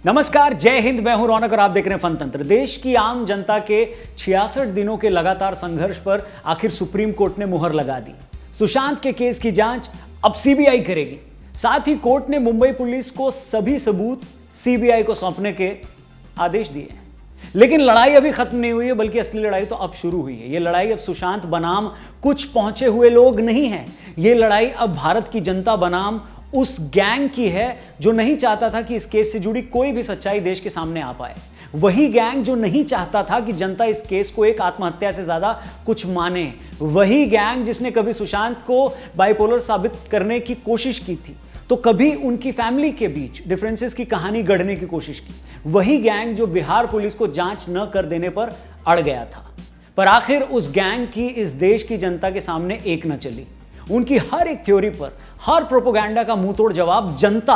नमस्कार, जय हिंद। मैं हूं रौनक और आप देख रहे हैं फनतंत्र। देश की आम जनता के 66 दिनों के लगातार संघर्ष पर आखिर सुप्रीम कोर्ट ने मुहर लगा दी। सुशांत के केस की जांच अब सीबीआई करेगी। साथ ही कोर्ट ने मुंबई पुलिस को सभी सबूत सीबीआई को सौंपने के आदेश दिए हैं। लेकिन लड़ाई अभी खत्म नहीं हुई है, बल्कि असली लड़ाई तो अब शुरू हुई है। यह लड़ाई अब सुशांत बनाम कुछ पहुंचे हुए लोग नहीं है। यह लड़ाई अब भारत की जनता बनाम उस गैंग की है जो नहीं चाहता था कि इस केस से जुड़ी कोई भी सच्चाई देश के सामने आ पाए। वही गैंग जो नहीं चाहता था कि जनता इस केस को एक आत्महत्या से ज्यादा कुछ माने। वही गैंग जिसने कभी सुशांत को बाइपोलर साबित करने की कोशिश की थी, तो कभी उनकी फैमिली के बीच डिफरेंसेस की कहानी गढ़ने की कोशिश की। वही गैंग जो बिहार पुलिस को जांच न कर देने पर अड़ गया था। पर आखिर उस गैंग की इस देश की जनता के सामने एक न चली। उनकी हर एक थ्योरी पर, हर प्रोपेगेंडा का मुंहतोड़ जवाब जनता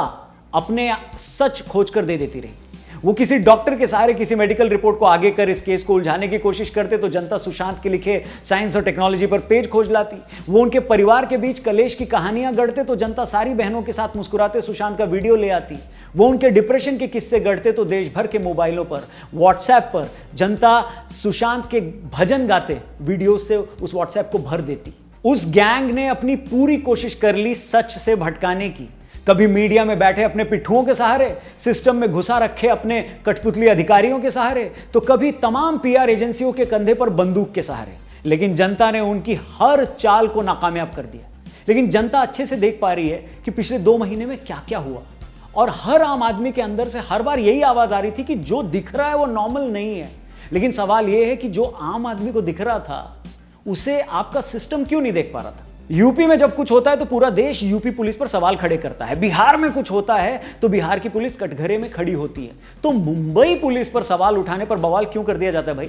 अपने सच खोजकर दे देती रही। वो किसी डॉक्टर के सहारे किसी मेडिकल रिपोर्ट को आगे कर इस केस को उलझाने की कोशिश करते तो जनता सुशांत के लिखे साइंस और टेक्नोलॉजी पर पेज खोज लाती। वो उनके परिवार के बीच कलेश की कहानियां गढ़ते तो जनता सारी बहनों के साथ मुस्कुराते सुशांत का वीडियो ले आती। वो उनके डिप्रेशन के किस्से गढ़ते तो देश भर के मोबाइलों पर, व्हाट्सएप पर जनता सुशांत के भजन गाते वीडियो से उस व्हाट्सएप को भर देती। उस गैंग ने अपनी पूरी कोशिश कर ली सच से भटकाने की। कभी मीडिया में बैठे अपने पिट्ठुओं के सहारे, सिस्टम में घुसा रखे अपने कठपुतली अधिकारियों के सहारे, तो कभी तमाम पीआर एजेंसियों के कंधे पर बंदूक के सहारे। लेकिन जनता ने उनकी हर चाल को नाकामयाब कर दिया। लेकिन जनता अच्छे से देख पा रही है कि पिछले 2 महीने में क्या क्या हुआ। और हर आम आदमी के अंदर से हर बार यही आवाज आ रही थी कि जो दिख रहा है वो नॉर्मल नहीं है। लेकिन सवाल यह है कि जो आम आदमी को दिख रहा था उसे आपका सिस्टम क्यों नहीं देख पा रहा था। यूपी में जब कुछ होता है तो पूरा देश यूपी पुलिस पर सवाल खड़े करता है। बिहार में कुछ होता है तो बिहार की पुलिस कटघरे में खड़ी होती है। तो मुंबई पुलिस पर सवाल उठाने पर बवाल क्यों कर दिया जाता है भाई।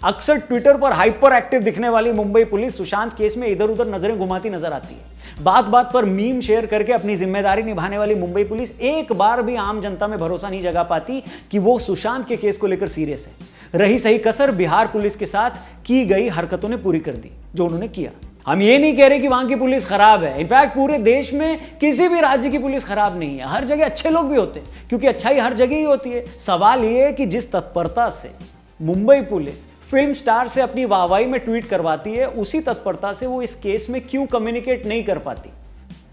अक्सर ट्विटर पर हाइपर एक्टिव दिखने वाली मुंबई पुलिस सुशांत केस में इधर उधर नजरें घुमाती नजर आती है। बात बात पर मीम शेयर करके अपनी जिम्मेदारी निभाने वाली मुंबई पुलिस एक बार भी आम जनता में भरोसा नहीं जगा पाती कि वो सुशांत के केस को लेकर सीरियस है। रही सही कसर बिहार पुलिस के साथ की गई हरकतों ने पूरी कर दी जो उन्होंने किया। हम ये नहीं कह रहे कि वहां की पुलिस खराब है। इनफैक्ट पूरे देश में किसी भी राज्य की पुलिस खराब नहीं है। हर जगह अच्छे लोग भी होते हैं, क्योंकि अच्छाई हर जगह ही होती है। सवाल ये है कि जिस तत्परता से मुंबई पुलिस फिल्म स्टार से अपनी वाहवाही में ट्वीट करवाती है, उसी तत्परता से वो इस केस में क्यों कम्युनिकेट नहीं कर पाती।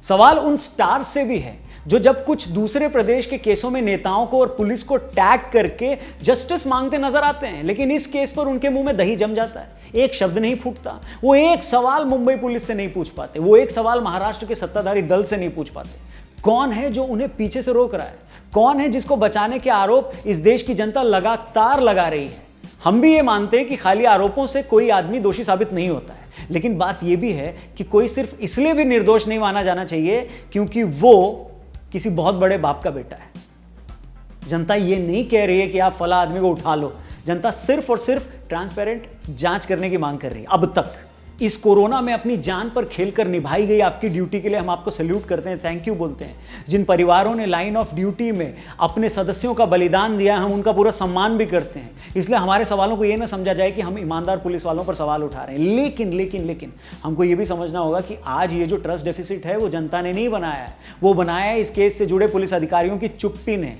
सवाल उन स्टार्स से भी है जो जब कुछ दूसरे प्रदेश के केसों में नेताओं को और पुलिस को टैग करके जस्टिस मांगते नजर आते हैं, लेकिन इस केस पर उनके मुंह में दही जम जाता है। एक शब्द नहीं फूटता। वो एक सवाल मुंबई पुलिस से नहीं पूछ पाते। वो एक सवाल महाराष्ट्र के सत्ताधारी दल से नहीं पूछ पाते। कौन है जो उन्हें पीछे से रोक रहा है? कौन है जिसको बचाने के आरोप इस देश की जनता लगातार लगा रही है? हम भी ये मानते हैं कि खाली आरोपों से कोई आदमी दोषी साबित नहीं होता है, लेकिन बात यह भी है कि कोई सिर्फ इसलिए भी निर्दोष नहीं माना जाना चाहिए क्योंकि वो किसी बहुत बड़े बाप का बेटा है। जनता ये नहीं कह रही है कि आप फला आदमी को उठा लो। जनता सिर्फ और सिर्फ ट्रांसपेरेंट जांच करने की मांग कर रही है। अब तक इस कोरोना में अपनी जान पर खेलकर निभाई गई आपकी ड्यूटी के लिए हम आपको सैल्यूट करते हैं, थैंक यू बोलते हैं। जिन परिवारों ने लाइन ऑफ ड्यूटी में अपने सदस्यों का बलिदान दिया, हम उनका पूरा सम्मान भी करते हैं। इसलिए हमारे सवालों को यह ना समझा जाए कि हम ईमानदार पुलिस वालों पर सवाल उठा रहे हैं। लेकिन हमको यह भी समझना होगा कि आज ये जो ट्रस्ट डेफिसिट है वो जनता ने नहीं बनाया है। वो बनाया है इस केस से जुड़े पुलिस अधिकारियों की चुप्पी ने,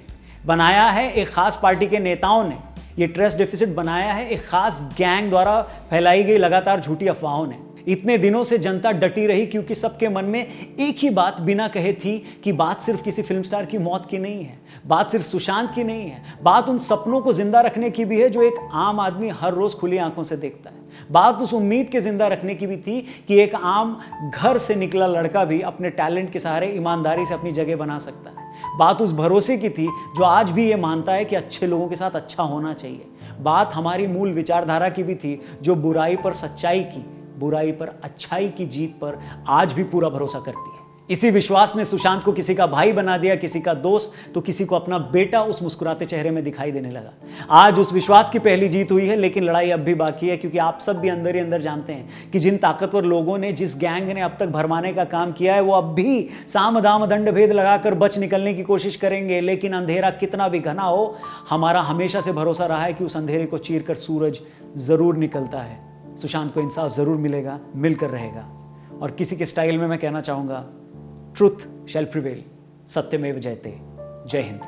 बनाया है एक खास पार्टी के नेताओं ने। ये ट्रस्ट डेफिसिट बनाया है एक खास गैंग द्वारा फैलाई गई लगातार झूठी अफवाहों ने। इतने दिनों से जनता डटी रही क्योंकि सबके मन में एक ही बात बिना कहे थी कि बात सिर्फ किसी फिल्म स्टार की मौत की नहीं है, बात सिर्फ सुशांत की नहीं है, बात उन सपनों को जिंदा रखने की भी है जो एक आम आदमी हर रोज खुली आंखों से देखता है। बात उस उम्मीद के जिंदा रखने की भी थी कि एक आम घर से निकला लड़का भी अपने टैलेंट के सहारे ईमानदारी से अपनी जगह बना सकता है। बात उस भरोसे की थी जो आज भी ये मानता है कि अच्छे लोगों के साथ अच्छा होना चाहिए। बात हमारी मूल विचारधारा की भी थी जो बुराई पर सच्चाई की, बुराई पर अच्छाई की जीत पर आज भी पूरा भरोसा करती है। इसी विश्वास ने सुशांत को किसी का भाई बना दिया, किसी का दोस्त, तो किसी को अपना बेटा उस मुस्कुराते चेहरे में दिखाई देने लगा। आज उस विश्वास की पहली जीत हुई है, लेकिन लड़ाई अब भी बाकी है, क्योंकि आप सब भी अंदर ही अंदर जानते हैं कि जिन ताकतवर लोगों ने, जिस गैंग ने अब तक भरमाने का काम किया है, वो अब भी साम दाम दंड भेद लगाकर बच निकलने की कोशिश करेंगे। लेकिन अंधेरा कितना भी घना हो, हमारा हमेशा से भरोसा रहा है कि उस अंधेरे को चीर कर सूरज जरूर निकलता है। सुशांत को इंसाफ जरूर मिलेगा, मिलकर रहेगा। और किसी के स्टाइल में मैं कहना चाहूंगा, ट्रुथ शैल प्रिवेल, सत्यमेव जयते। जय हिंद।